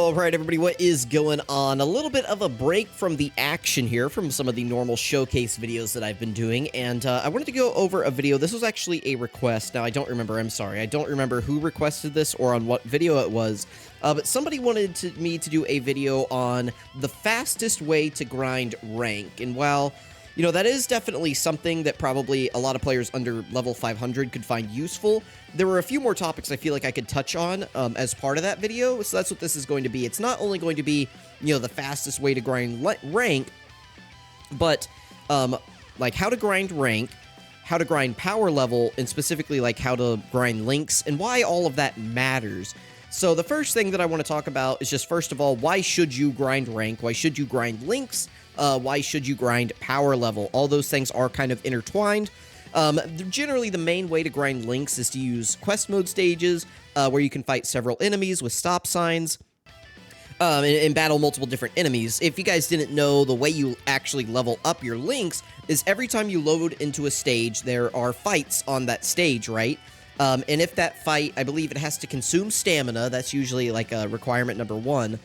Alright everybody, what is going on? A little bit of a break from the action here from some of the normal showcase videos that I've been doing, and I wanted to go over a video. This was actually a request. Now, I don't remember, I'm sorry. I don't remember who requested this or on what video it was, but somebody wanted me to do a video on the fastest way to grind rank, and while you know, that is definitely something that probably a lot of players under level 500 could find useful. There were a few more topics I feel like I could touch on as part of that video, so that's what this is going to be. It's not only going to be, you know, the fastest way to grind rank, but like how to grind rank, how to grind power level, and specifically like how to grind links, and why all of that matters. So the first thing that I want to talk about is just, first of all, why should you grind rank? Why should you grind links? Why should you grind power level? All those things are kind of intertwined. Generally, the main way to grind links is to use quest mode stages, where you can fight several enemies with stop signs, and battle multiple different enemies. If you guys didn't know, the way you actually level up your links is every time you load into a stage, there are fights on that stage, right? And if that fight, I believe it has to consume stamina, that's usually like a requirement number 1.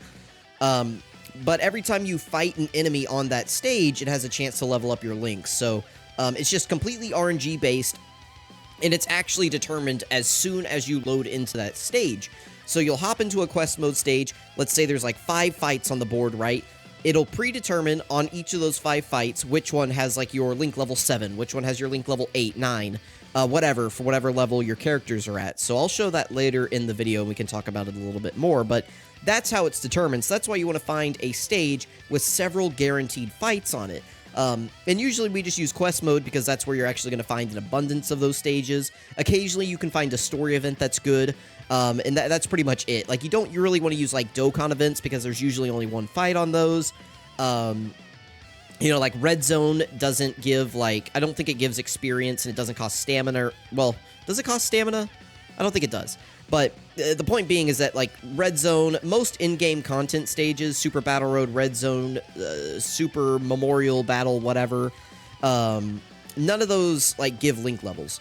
But every time you fight an enemy on that stage, it has a chance to level up your links. So it's just completely RNG based, and it's actually determined as soon as you load into that stage. So you'll hop into a quest mode stage. Let's say there's like 5 fights on the board, right? It'll predetermine on each of those 5 fights which one has like your link level 7, which one has your link level 8, 9, whatever, for whatever level your characters are at. So I'll show that later in the video, and we can talk about it a little bit more, but that's how it's determined. So that's why you want to find a stage with several guaranteed fights on it. And usually we just use quest mode because that's where you're actually going to find an abundance of those stages. Occasionally you can find a story event that's good, and that's pretty much it. Like, you don't really want to use like Dokkan events because there's usually only one fight on those. You know, like Red Zone doesn't give, like, I don't think it gives experience, and it doesn't cost stamina. Well, does it cost stamina? I don't think it does. But the point being is that, like, Red Zone, most in-game content stages, Super Battle Road, Red Zone, Super Memorial Battle, whatever, none of those, like, give link levels.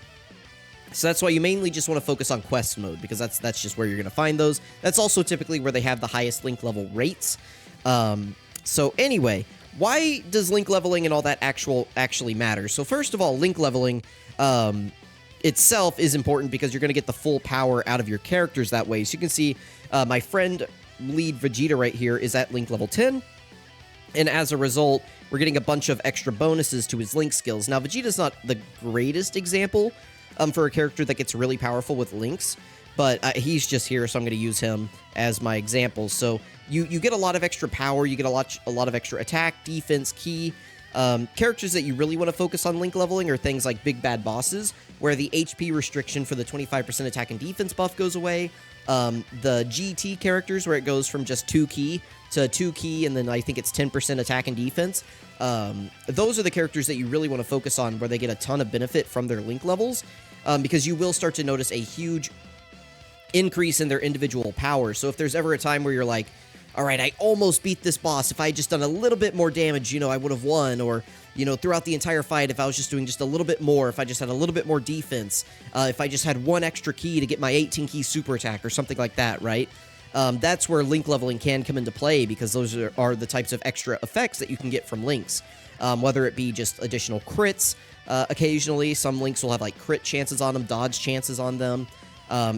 So that's why you mainly just want to focus on quest mode, because that's just where you're going to find those. That's also typically where they have the highest link level rates. So anyway, why does link leveling and all that actually matter? So first of all, link leveling itself is important because you're going to get the full power out of your characters that way. So you can see my friend lead Vegeta right here is at link level 10, and as a result, we're getting a bunch of extra bonuses to his link skills. Now, Vegeta's not the greatest example for a character that gets really powerful with links, but he's just here, so I'm going to use him as my example. So you get a lot of extra power, you get a lot of extra attack, defense, ki. Characters that you really want to focus on link leveling are things like Big Bad Bosses, where the HP restriction for the 25% attack and defense buff goes away. The GT characters, where it goes from just 2 ki to 2 ki, and then I think it's 10% attack and defense. Those are the characters that you really want to focus on, where they get a ton of benefit from their link levels, because you will start to notice a huge increase in their individual power. So if there's ever a time where you're like, all right, I almost beat this boss. If I had just done a little bit more damage, you know, I would have won. Or, you know, throughout the entire fight, if I was just doing just a little bit more, if I just had a little bit more defense, if I just had 1 extra key to get my 18 key super attack or something like that, right? That's where link leveling can come into play, because those are the types of extra effects that you can get from links. Whether it be just additional crits, occasionally, some links will have like crit chances on them, dodge chances on them.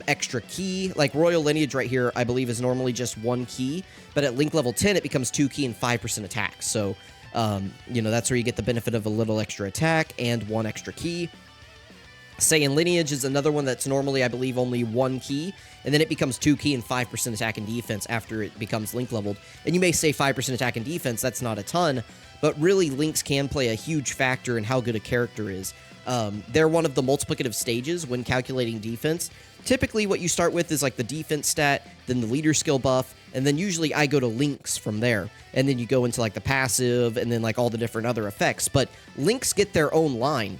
Extra key, like Royal Lineage right here, I believe is normally just 1 key, but at link level 10, it becomes 2 key and 5% attack. So, you know, that's where you get the benefit of a little extra attack and 1 extra key. Saiyan Lineage is another one that's normally, I believe, only 1 key, and then it becomes 2 key and 5% attack and defense after it becomes link leveled. And you may say 5% attack and defense, that's not a ton, but really links can play a huge factor in how good a character is. They're one of the multiplicative stages when calculating defense. Typically, what you start with is like the defense stat, then the leader skill buff, and then usually I go to links from there. And then you go into like the passive, and then like all the different other effects. But links get their own line.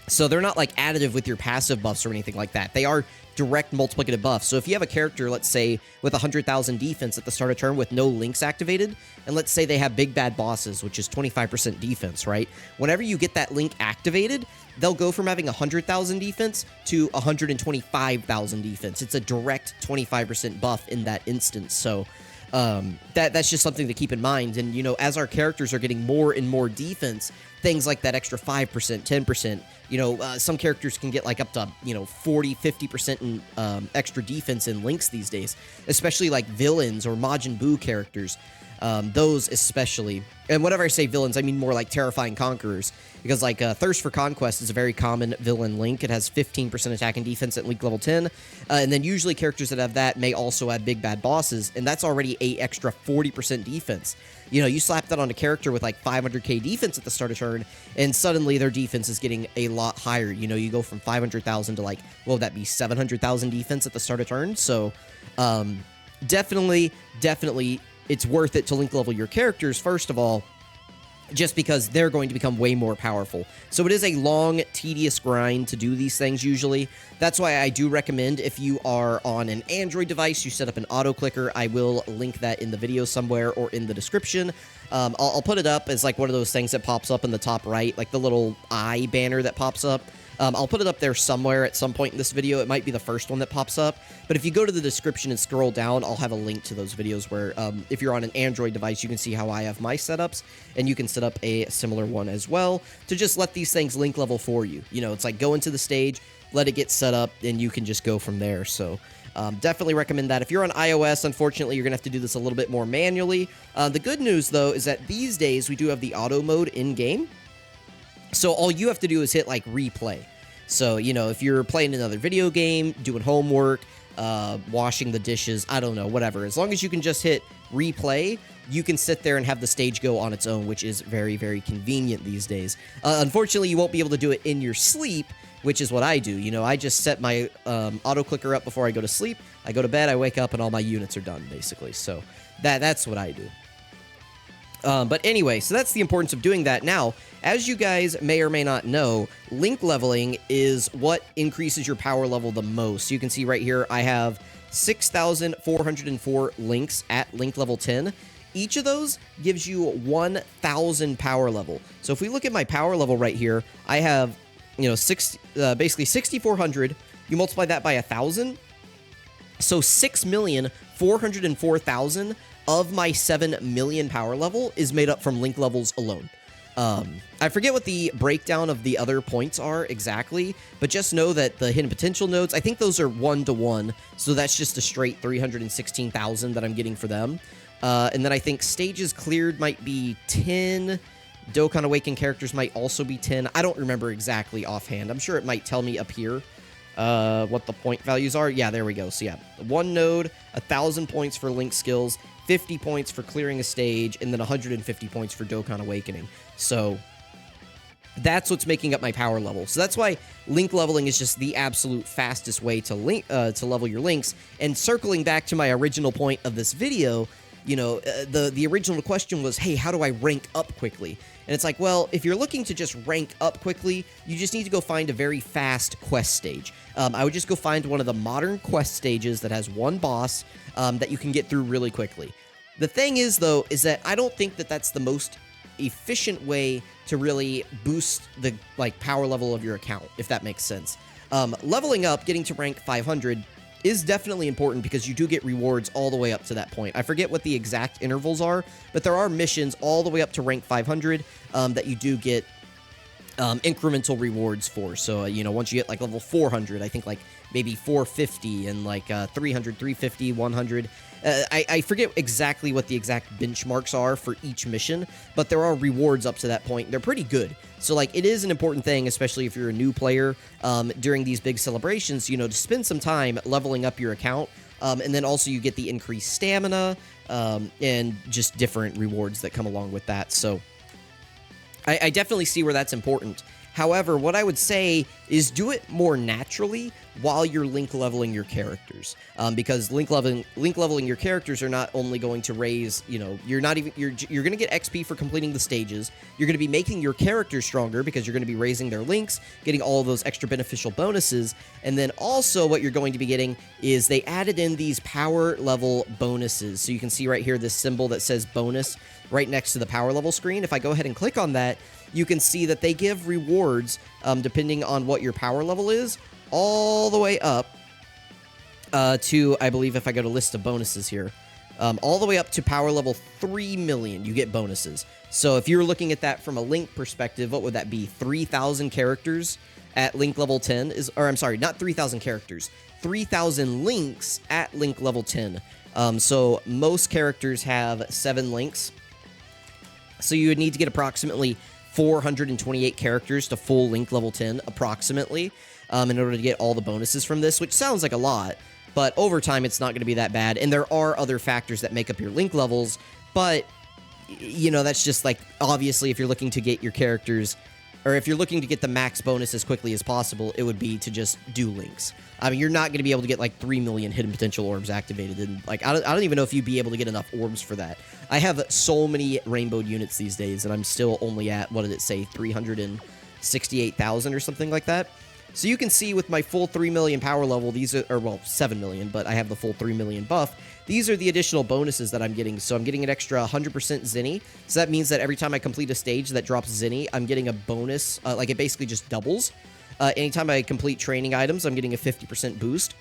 So they're not like additive with your passive buffs or anything like that. They are direct multiplicative buffs. So if you have a character, let's say, with 100,000 defense at the start of turn with no links activated, and let's say they have big bad bosses, which is 25% defense, right? Whenever you get that link activated, they'll go from having 100,000 defense to 125,000 defense. It's a direct 25% buff in that instance. So that's just something to keep in mind. And, you know, as our characters are getting more and more defense, things like that extra 5%, 10%, you know, some characters can get like up to, you know, 40, 50% in extra defense in links these days, especially like villains or Majin Buu characters. Those especially. And whenever I say villains, I mean more like Terrifying Conquerors. Because like Thirst for Conquest is a very common villain link. It has 15% attack and defense at link level 10. And then usually characters that have that may also add big bad bosses. And that's already a extra 40% defense. You know, you slap that on a character with like 500k defense at the start of turn, and suddenly their defense is getting a lot higher. You know, you go from 500,000 to like, what would that be, 700,000 defense at the start of turn? So definitely, it's worth it to link level your characters, first of all, just because they're going to become way more powerful. So it is a long, tedious grind to do these things usually. That's why I do recommend, if you are on an Android device, you set up an auto clicker. I will link that in the video somewhere or in the description. I'll put it up as like one of those things that pops up in the top right, like the little eye banner that pops up. I'll put it up there somewhere at some point in this video. It might be the first one that pops up. But if you go to the description and scroll down, I'll have a link to those videos where if you're on an Android device, you can see how I have my setups. And you can set up a similar one as well to just let these things link level for you. You know, it's like go into the stage, let it get set up, and you can just go from there. So definitely recommend that. If you're on iOS, unfortunately, you're going to have to do this a little bit more manually. The good news, though, is that these days we do have the auto mode in-game. So all you have to do is hit, like, replay. So, you know, if you're playing another video game, doing homework, washing the dishes, I don't know, whatever. As long as you can just hit replay, you can sit there and have the stage go on its own, which is very, very convenient these days. Unfortunately, you won't be able to do it in your sleep, which is what I do. You know, I just set my auto clicker up before I go to sleep. I go to bed, I wake up, and all my units are done, basically. So that's what I do. But anyway, so that's the importance of doing that. Now, as you guys may or may not know, link leveling is what increases your power level the most. You can see right here, I have 6,404 links at link level 10. Each of those gives you 1,000 power level. So if we look at my power level right here, I have, you know, basically 6,400. You multiply that by 1,000. So 6,404,000 of my 7 million power level is made up from link levels alone. I forget what the breakdown of the other points are exactly, but just know that the hidden potential nodes, I think those are 1-to-1, so that's just a straight 316,000 that I'm getting for them. And then I think stages cleared might be 10. Dokkan Awakened characters might also be 10. I don't remember exactly offhand. I'm sure it might tell me up here what the point values are. Yeah, there we go. So yeah, one node, 1,000 points for link skills, 50 points for clearing a stage, and then 150 points for Dokkan Awakening. So that's what's making up my power level. So that's why link leveling is just the absolute fastest way to level your links. And circling back to my original point of this video, you know, the original question was, hey, how do I rank up quickly? And it's like, well, if you're looking to just rank up quickly, you just need to go find a very fast quest stage. I would just go find one of the modern quest stages that has one boss that you can get through really quickly. The thing is, though, is that I don't think that that's the most efficient way to really boost the power level of your account, if that makes sense. Leveling up, getting to rank 500, is definitely important because you do get rewards all the way up to that point. I forget what the exact intervals are, but there are missions all the way up to rank 500 that you do get incremental rewards for. So, you know, once you get like level 400, I think like maybe 450 and like 300, 350, 100. I forget exactly what the exact benchmarks are for each mission, but there are rewards up to that point. They're pretty good. So, like, it is an important thing, especially if you're a new player during these big celebrations, you know, to spend some time leveling up your account. And then also you get the increased stamina and just different rewards that come along with that. So I definitely see where that's important. However, what I would say is do it more naturally while you're link leveling your characters, because link leveling your characters are not only going to raise, you know, you're going to get XP for completing the stages. You're going to be making your characters stronger because you're going to be raising their links, getting all of those extra beneficial bonuses, and then also what you're going to be getting is they added in these power level bonuses. So you can see right here this symbol that says bonus right next to the power level screen. If I go ahead and click on that, you can see that they give rewards depending on what your power level is, all the way up to, I believe if I go to list of bonuses here, all the way up to power level 3 million, you get bonuses. So if you're looking at that from a link perspective, what would that be? 3,000 characters at link level 10 is, or I'm sorry, not 3,000 characters, 3,000 links at link level 10. So most characters have 7 links. So you would need to get approximately 428 characters to full link level 10, approximately, in order to get all the bonuses from this, which sounds like a lot, but over time it's not going to be that bad. And there are other factors that make up your link levels, but, you know, that's just like, obviously, if you're looking to get your characters, or if you're looking to get the max bonus as quickly as possible, it would be to just do links. I mean, you're not going to be able to get like 3 million hidden potential orbs activated, and like I don't even know if you'd be able to get enough orbs for that. I have so many rainbowed units these days, and I'm still only at, what did it say, 368,000 or something like that. So you can see with my full 3 million power level, these are, or well, 7 million, but I have the full 3 million buff. These are the additional bonuses that I'm getting. So I'm getting an extra 100% Zenny. So that means that every time I complete a stage that drops Zenny, I'm getting a bonus. Like it basically just doubles. Anytime I complete training items, I'm getting a 50% boost.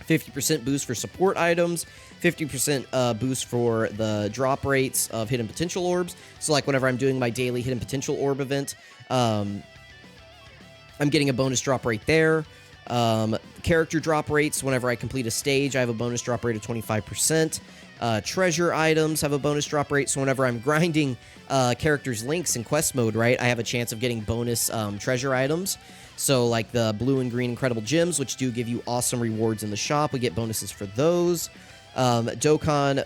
50% boost for support items, 50% boost for the drop rates of hidden potential orbs. So like whenever I'm doing my daily hidden potential orb event, I'm getting a bonus drop rate there. Character drop rates, whenever I complete a stage, I have a bonus drop rate of 25%. Treasure items have a bonus drop rate, so whenever I'm grinding characters' links in quest mode, right, I have a chance of getting bonus treasure items. So like the blue and green incredible gems, which do give you awesome rewards in the shop, we get bonuses for those. Dokkan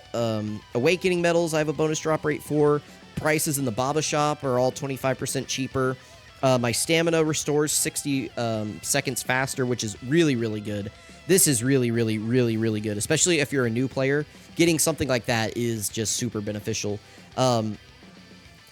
awakening medals I have a bonus drop rate for. Prices in the Baba shop are all 25% cheaper. My stamina restores 60 seconds faster, which is really, really good. This is really, really, really, really good, especially if you're a new player. Getting something like that is just super beneficial.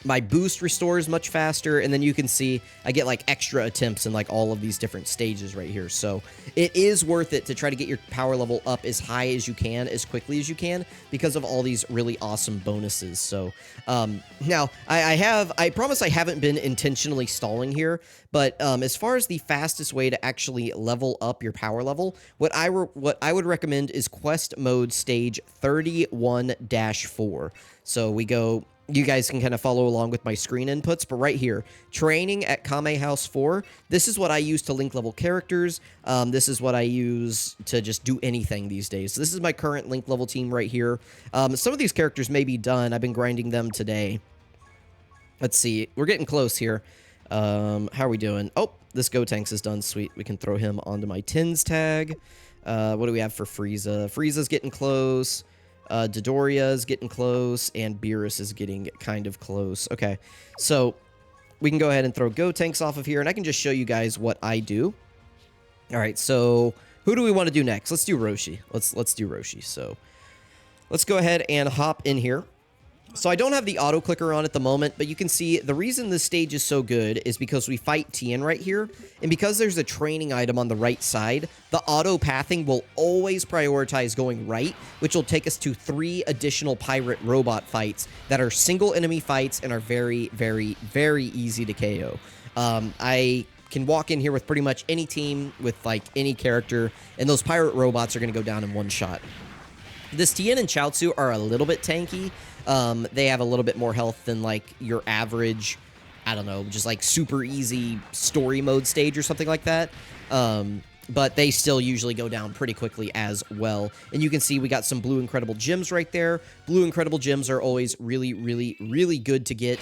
My boost restores much faster, and then you can see I get like extra attempts in like all of these different stages right here. So it is worth it to try to get your power level up as high as you can, as quickly as you can, because of all these really awesome bonuses. So now I promise I haven't been intentionally stalling here, but as far as the fastest way to actually level up your power level, what I would recommend is quest mode stage 31-4. So we go. You guys can kind of follow along with my screen inputs, but right here, training at Kame House 4, this is what I use to link level characters. This is what I use to just do anything these days. So this is my current link level team right here. Some of these characters may be done. I've been grinding them today. Let's see. We're getting close here. How are we doing? Oh, this Gotenks is done. Sweet. We can throw him onto my tins tag. What do we have for Frieza? Frieza's getting close. Dodoria's getting close, and Beerus is getting kind of close. Okay, so we can go ahead and throw Gotenks off of here, and I can just show you guys what I do. All right, so who do we want to do next? Let's do Roshi. Let's do Roshi. So let's go ahead and hop in here. So I don't have the auto clicker on at the moment, but you can see the reason this stage is so good is because we fight Tien right here, and because there's a training item on the right side, the auto pathing will always prioritize going right, which will take us to 3 additional pirate robot fights that are single enemy fights and are very, very, very easy to KO. I can walk in here with pretty much any team with like any character, and those pirate robots are going to go down in one shot. This Tien and Chaozu are a little bit tanky. They have a little bit more health than like your average, I don't know, just like super easy story mode stage or something like that. But they still usually go down pretty quickly as well. And you can see we got some blue incredible gems right there. Blue incredible gems are always really, really, really good to get.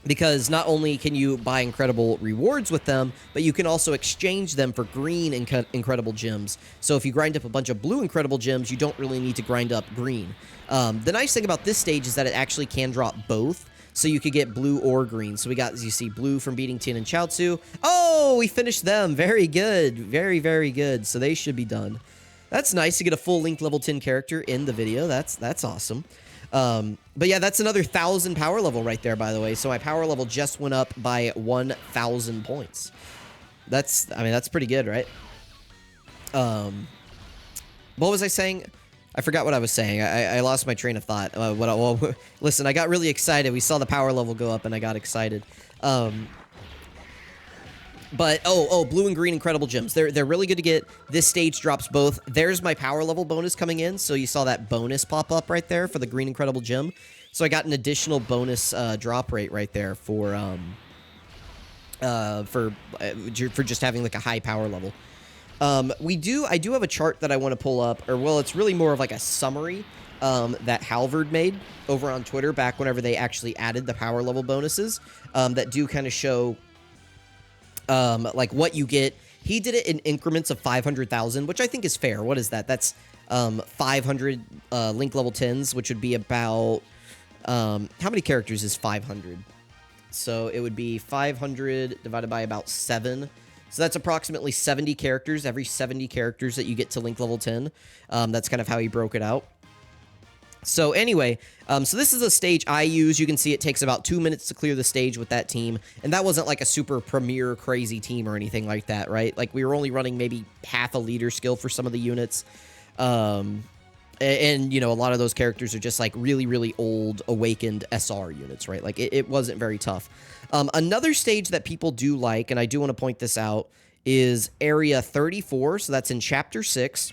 Because not only can you buy incredible rewards with them, but you can also exchange them for green incredible gems. So if you grind up a bunch of blue incredible gems, you don't really need to grind up green. The nice thing about this stage is that it actually can drop both. so you could get blue or green. So we got, as you see, blue from beating Tien and Chaozu. Oh, we finished them. Very good. Very, very good. So they should be done. That's nice to get a full Link level 10 character in the video. That's awesome. But yeah, that's another 1,000 power level right there, by the way. So my power level just went up by 1,000 points. I mean, that's pretty good, right? What was I saying? I forgot what I was saying. I lost my train of thought. Well, listen, I got really excited. We saw the power level go up, and I got excited. But, blue and green incredible gems. They're really good to get. This stage drops both. There's my power level bonus coming in. So you saw that bonus pop up right there for the green incredible gem. So I got an additional bonus drop rate right there for just having like a high power level. I do have a chart that I want to pull up, or well, it's really more of like a summary that Halvard made over on Twitter back whenever they actually added the power level bonuses that do kind of show like what you get. He did it in increments of 500,000, which I think is fair. What is that? That's 500 Link level 10s, which would be about how many characters is 500? So it would be 500 divided by about 7. So that's approximately 70 characters, every 70 characters that you get to Link level 10. That's kind of how he broke it out. So anyway, so this is a stage I use. You can see it takes about 2 minutes to clear the stage with that team. And that wasn't like a super premier crazy team or anything like that, right? Like we were only running maybe half a leader skill for some of the units. And, you know, a lot of those characters are just like really, really old awakened SR units, right? Like it wasn't very tough. Another stage that people do like, and I do want to point this out, is Area 34. So that's in Chapter 6,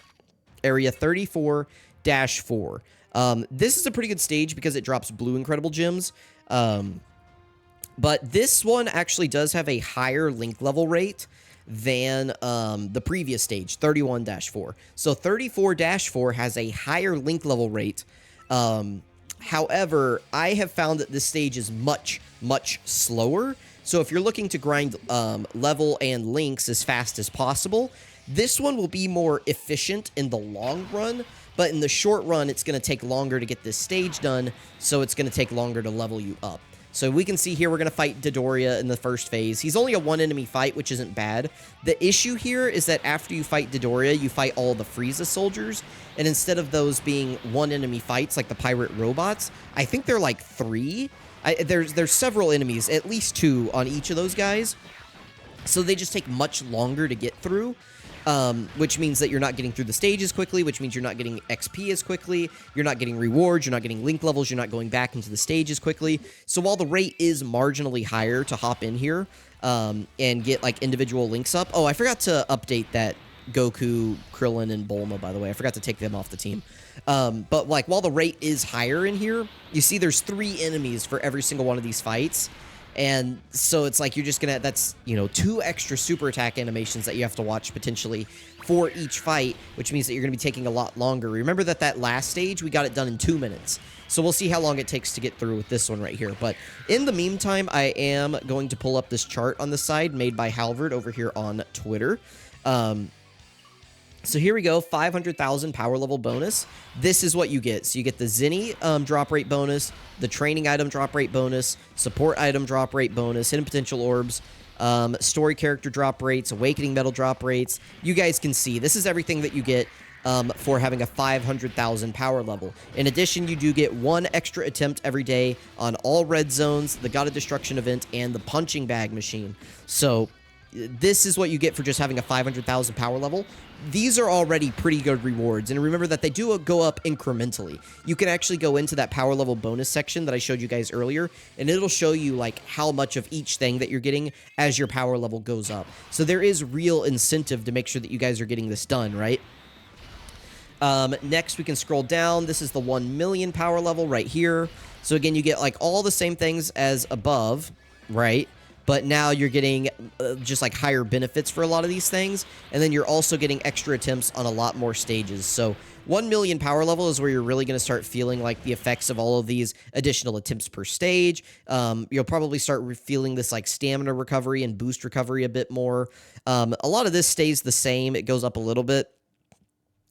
Area 34-4. This is a pretty good stage because it drops blue incredible gems. But this one actually does have a higher Link level rate than the previous stage, 31-4. So 34-4 has a higher Link level rate. However, I have found that this stage is much, much slower. So if you're looking to grind level and links as fast as possible, this one will be more efficient in the long run. But in the short run, it's going to take longer to get this stage done, so it's going to take longer to level you up. So we can see here we're going to fight Dodoria in the first phase. He's only a one-enemy fight, which isn't bad. The issue here is that after you fight Dodoria, you fight all the Frieza soldiers, and instead of those being one-enemy fights like the pirate robots, I think they're like 3. There's several enemies, at least 2 on each of those guys, so they just take much longer to get through. Which means that you're not getting through the stage as quickly, which means you're not getting XP as quickly, you're not getting rewards, you're not getting link levels, you're not going back into the stage as quickly. So while the rate is marginally higher to hop in here and get like individual links up. Oh, I forgot to update that Goku, Krillin, and Bulma, by the way. I forgot to take them off the team. But like while the rate is higher in here, you see there's 3 enemies for every single one of these fights. And so it's like you're just gonna, that's, you know, 2 extra super attack animations that you have to watch potentially for each fight, which means that you're gonna be taking a lot longer. Remember that last stage, we got it done in 2 minutes. So we'll see how long it takes to get through with this one right here. But in the meantime, I am going to pull up this chart on the side made by Halvard over here on Twitter. So here we go, 500,000 power level bonus. This is what you get. So you get the Zinni drop rate bonus, the training item drop rate bonus, support item drop rate bonus, hidden potential orbs, story character drop rates, awakening metal drop rates. You guys can see this is everything that you get for having a 500,000 power level. In addition, you do get 1 extra attempt every day on all red zones, the God of Destruction event, and the punching bag machine. So this is what you get for just having a 500,000 power level. These are already pretty good rewards, and remember that they do go up incrementally. You can actually go into that power level bonus section that I showed you guys earlier, and it'll show you like how much of each thing that you're getting as your power level goes up. So there is real incentive to make sure that you guys are getting this done, right? Next, we can scroll down. This is the 1 million power level right here. So again, you get like all the same things as above, right? But now you're getting just like higher benefits for a lot of these things. And then you're also getting extra attempts on a lot more stages. So 1 million power level is where you're really going to start feeling like the effects of all of these additional attempts per stage. You'll probably start feeling this like stamina recovery and boost recovery a bit more. A lot of this stays the same. It goes up a little bit.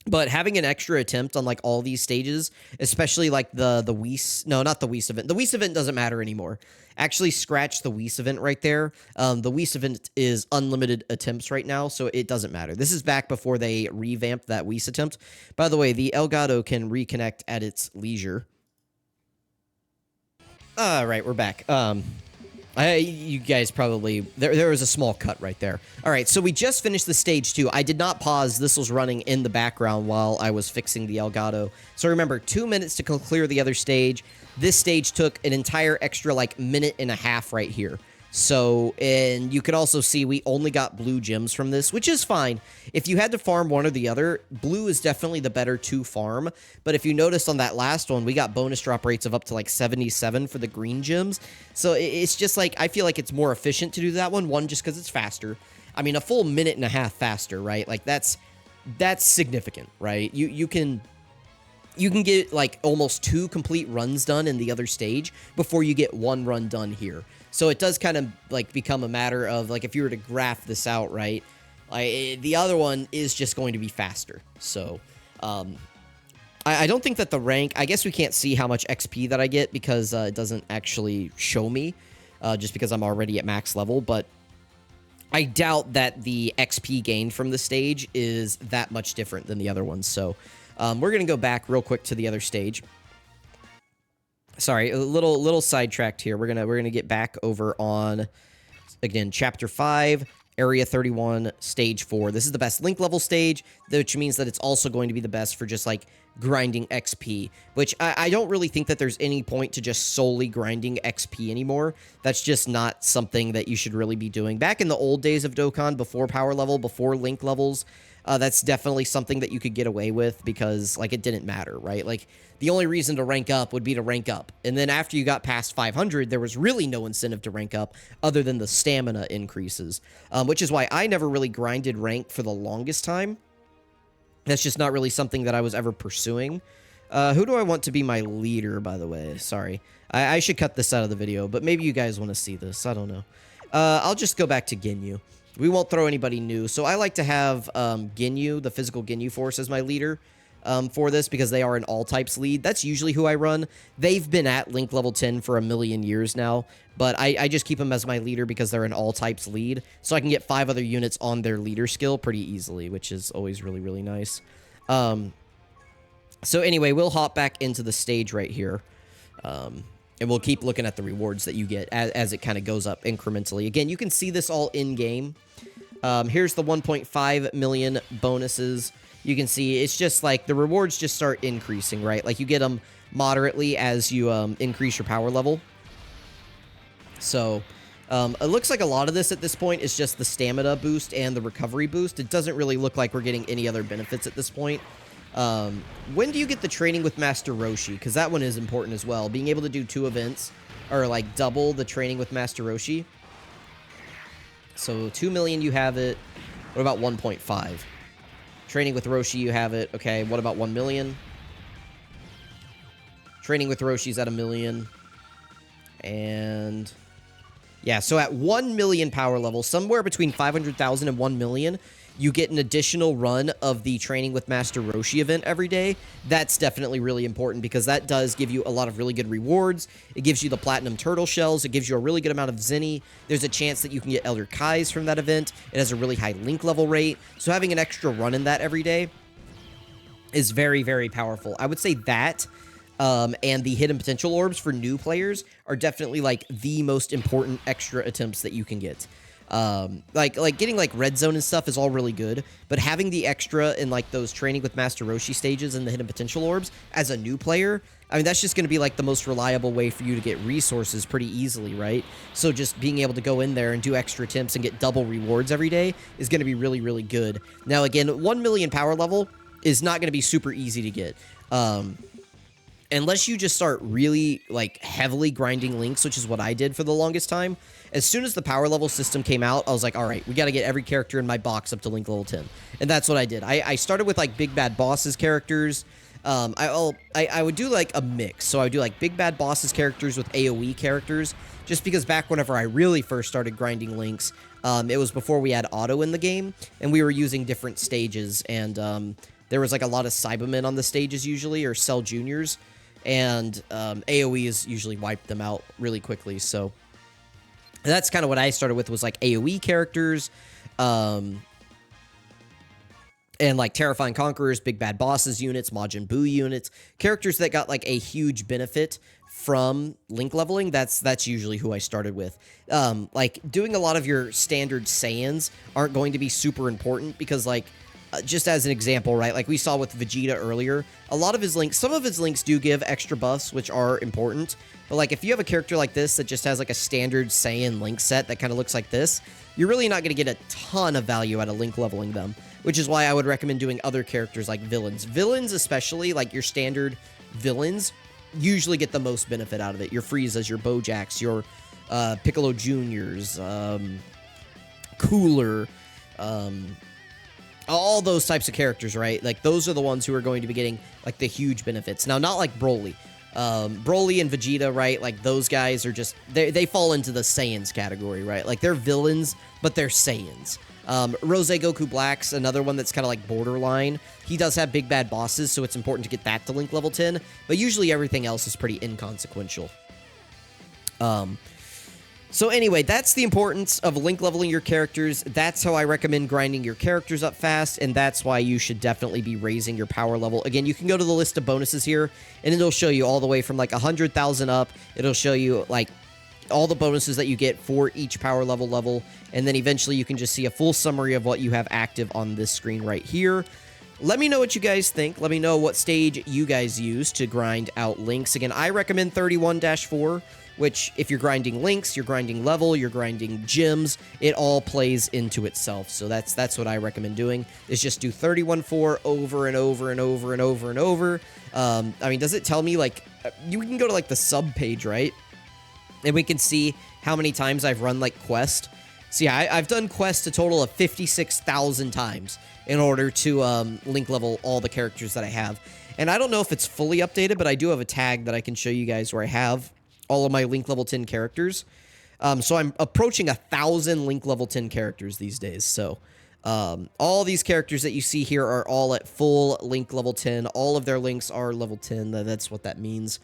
But having an extra attempt on like all these stages, especially like the Whis, no, not the Whis event. The Whis event doesn't matter anymore. Actually, scratch the Whis event right there. The Whis event is unlimited attempts right now, so it doesn't matter. This is back before they revamped that Whis attempt. By the way, the Elgato can reconnect at its leisure. All right, we're back. You guys probably... There was a small cut right there. All right, so we just finished the stage 2. I did not pause. This was running in the background while I was fixing the Elgato. So remember, 2 minutes to clear the other stage. This stage took an entire extra, like, minute and a half right here. So, and you could also see we only got blue gems from this, which is fine. If you had to farm one or the other, blue is definitely the better to farm. But if you noticed on that last one, we got bonus drop rates of up to like 77 for the green gems. So it's just like, I feel like it's more efficient to do that one. One, just because it's faster. I mean, a full minute and a half faster, right? Like that's significant, right? You can get like almost 2 complete runs done in the other stage before you get 1 run done here. So it does kind of like become a matter of like if you were to graph this out, right? The other one is just going to be faster. So I don't think that the rank, I guess we can't see how much XP that I get because it doesn't actually show me just because I'm already at max level. But I doubt that the XP gained from the stage is that much different than the other ones. So we're going to go back real quick to the other stage. Sorry, a little sidetracked here. We're gonna get back over on, again, Chapter 5, Area 31, Stage 4. This is the best link level stage, which means that it's also going to be the best for just, like, grinding XP, which I don't really think that there's any point to just solely grinding XP anymore. That's just not something that you should really be doing. Back in the old days of Dokkan, before power level, before link levels, that's definitely something that you could get away with because, like, it didn't matter, right? Like, the only reason to rank up would be to rank up. And then after you got past 500, there was really no incentive to rank up other than the stamina increases, which is why I never really grinded rank for the longest time. That's just not really something that I was ever pursuing. Who do I want to be my leader, by the way? Sorry. I should cut this out of the video, but maybe you guys want to see this. I don't know. I'll just go back to Ginyu. We won't throw anybody new. So I like to have Ginyu, the physical Ginyu force, as my leader for this because they are an all-types lead. That's usually who I run. They've been at Link level 10 for a million years now, but I just keep them as my leader because they're an all-types lead, so I can get 5 other units on their leader skill pretty easily, which is always really, really nice. So anyway, we'll hop back into the stage right here, and we'll keep looking at the rewards that you get as it kind of goes up incrementally. Again, you can see this all in-game. Here's the 1.5 million bonuses. You can see it's just like the rewards just start increasing, right? Like you get them moderately as you increase your power level. So it looks like a lot of this at this point is just the stamina boost and the recovery boost. It doesn't really look like we're getting any other benefits at this point. When do you get the training with Master Roshi? Because that one is important as well. Being able to do 2 events or like double the training with Master Roshi. So 2 million, you have it. What about 1.5? Training with Roshi, you have it. Okay, what about 1 million? Training with Roshi's at 1 million. And yeah, so at 1 million power level, somewhere between 500,000 and 1 million, you get an additional run of the Training with Master Roshi event every day. That's definitely really important because that does give you a lot of really good rewards. It gives you the Platinum Turtle Shells. It gives you a really good amount of Zenny. There's a chance that you can get Elder Kais from that event. It has a really high link level rate. So having an extra run in that every day is very, very powerful. I would say that and the Hidden Potential Orbs for new players are definitely like the most important extra attempts that you can get. Like getting like red zone and stuff is all really good, but having the extra in like those Training with Master Roshi stages and the Hidden Potential Orbs as a new player, I mean, that's just going to be like the most reliable way for you to get resources pretty easily, right? So just being able to go in there and do extra attempts and get double rewards every day is going to be really, really good. Now, again, 1 million power level is not going to be super easy to get. Unless you just start really, like, heavily grinding links, which is what I did for the longest time. As soon as the power level system came out, I was like, all right, we got to get every character in my box up to link level 10. And that's what I did. I started with, like, Big Bad Boss's characters. I would do, like, a mix. So I would do, like, Big Bad Boss's characters with AoE characters. Just because back whenever I really first started grinding links, it was before we had auto in the game. And we were using different stages. And there was like a lot of Cybermen on the stages usually, or Cell Juniors, and AoE has usually wiped them out really quickly. So that's kind of what I started with, was like AoE characters, and like Terrifying Conquerors, Big Bad Bosses units, Majin Buu units, characters that got like a huge benefit from link leveling. That's usually who I started with. Like doing a lot of your standard Saiyans aren't going to be super important, because like, just as an example, right? Like we saw with Vegeta earlier, a lot of his links, some of his links do give extra buffs, which are important. But like if you have a character like this that just has like a standard Saiyan link set that kind of looks like this, you're really not going to get a ton of value out of link leveling them, which is why I would recommend doing other characters like villains. Villains, especially like your standard villains, usually get the most benefit out of it. Your Friezas, your Bojacks, your Piccolo Juniors, Cooler, all those types of characters, right? Like those are the ones who are going to be getting like the huge benefits. Now, not like Broly. Broly and Vegeta, right? Like those guys are just, they fall into the Saiyans category, right? Like they're villains, but they're Saiyans. Rose Goku Black's another one that's kind of like borderline. He does have big bad bosses, so it's important to get that to link level 10, but usually everything else is pretty inconsequential. So anyway, that's the importance of link leveling your characters. That's how I recommend grinding your characters up fast, and that's why you should definitely be raising your power level. Again, you can go to the list of bonuses here, and it'll show you all the way from like 100,000 up. It'll show you like all the bonuses that you get for each power level, and then eventually you can just see a full summary of what you have active on this screen right here. Let me know what you guys think. Let me know what stage you guys use to grind out links. Again, I recommend 31-4, which if you're grinding links, you're grinding level, you're grinding gems, it all plays into itself. So that's what I recommend doing, is just do 31-4 over and over and over and over and over. I mean, does it tell me, like, you can go to like the sub page, right? And we can see how many times I've run like quest. So yeah, I've done quest a total of 56,000 times in order to link level all the characters that I have. And I don't know if it's fully updated, but I do have a tag that I can show you guys where I have all of my link level 10 characters. So I'm approaching 1,000 link level 10 characters these days. So all these characters that you see here are all at full link level 10. All of their links are level 10. That's what that means.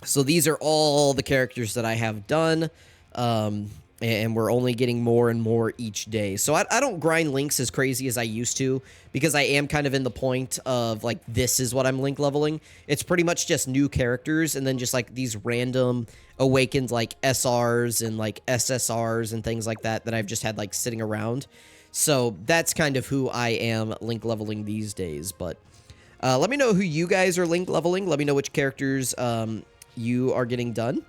So these are all the characters that I have done, and we're only getting more and more each day. So I don't grind links as crazy as I used to, because I am kind of in the point of, like, this is what I'm link leveling. It's pretty much just new characters, and then just, like, these random awakened, like, SRs and, like, SSRs and things like that that I've just had, like, sitting around. So that's kind of who I am link leveling these days. But let me know who you guys are link leveling. Let me know which characters you are getting done.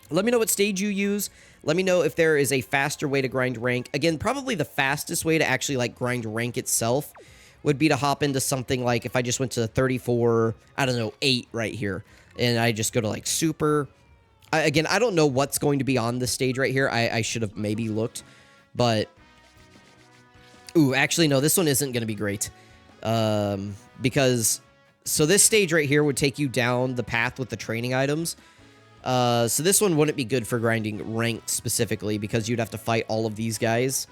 Let me know what stage you use. Let me know if there is a faster way to grind rank. Again, probably the fastest way to actually like grind rank itself would be to hop into something like, if I just went to 34, I don't know, 8 right here, and I just go to like super. Again, I don't know what's going to be on this stage right here. I should have maybe looked, but ooh, actually no, this one isn't going to be great, because so this stage right here would take you down the path with the training items. So this one wouldn't be good for grinding ranked specifically, because you'd have to fight all of these guys.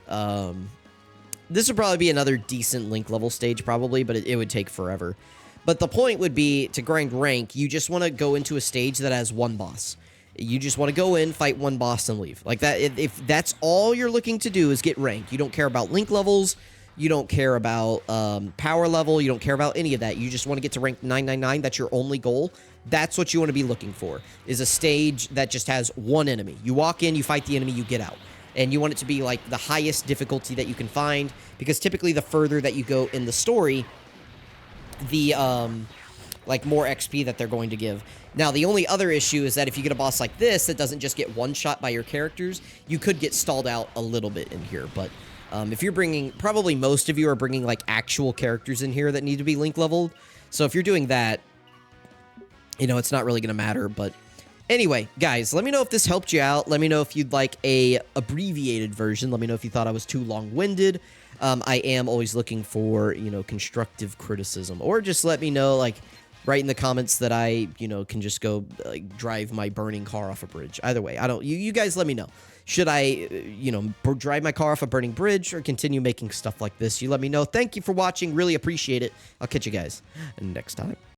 This would probably be another decent link level stage probably, but it would take forever. But the point would be, to grind rank, you just want to go into a stage that has one boss. You just want to go in, fight one boss, and leave. Like that, if that's all you're looking to do is get rank. You don't care about link levels. You don't care about power level. You don't care about any of that. You just want to get to rank 999. That's your only goal. That's what you want to be looking for, is a stage that just has one enemy. You walk in, you fight the enemy, you get out. And you want it to be like the highest difficulty that you can find, because typically the further that you go in the story, the like more XP that they're going to give. Now, the only other issue is that if you get a boss like this that doesn't just get one shot by your characters, you could get stalled out a little bit in here. But if you're bringing, probably most of you are bringing like actual characters in here that need to be link leveled. So if you're doing that, you know, it's not really going to matter. But anyway, guys, let me know if this helped you out. Let me know if you'd like a abbreviated version. Let me know if you thought I was too long-winded. I am always looking for, you know, constructive criticism, or just let me know, like, write in the comments that I, you know, can just go like drive my burning car off a bridge. Either way, I don't, you guys let me know. Should I, drive my car off a burning bridge or continue making stuff like this? You let me know. Thank you for watching. Really appreciate it. I'll catch you guys next time.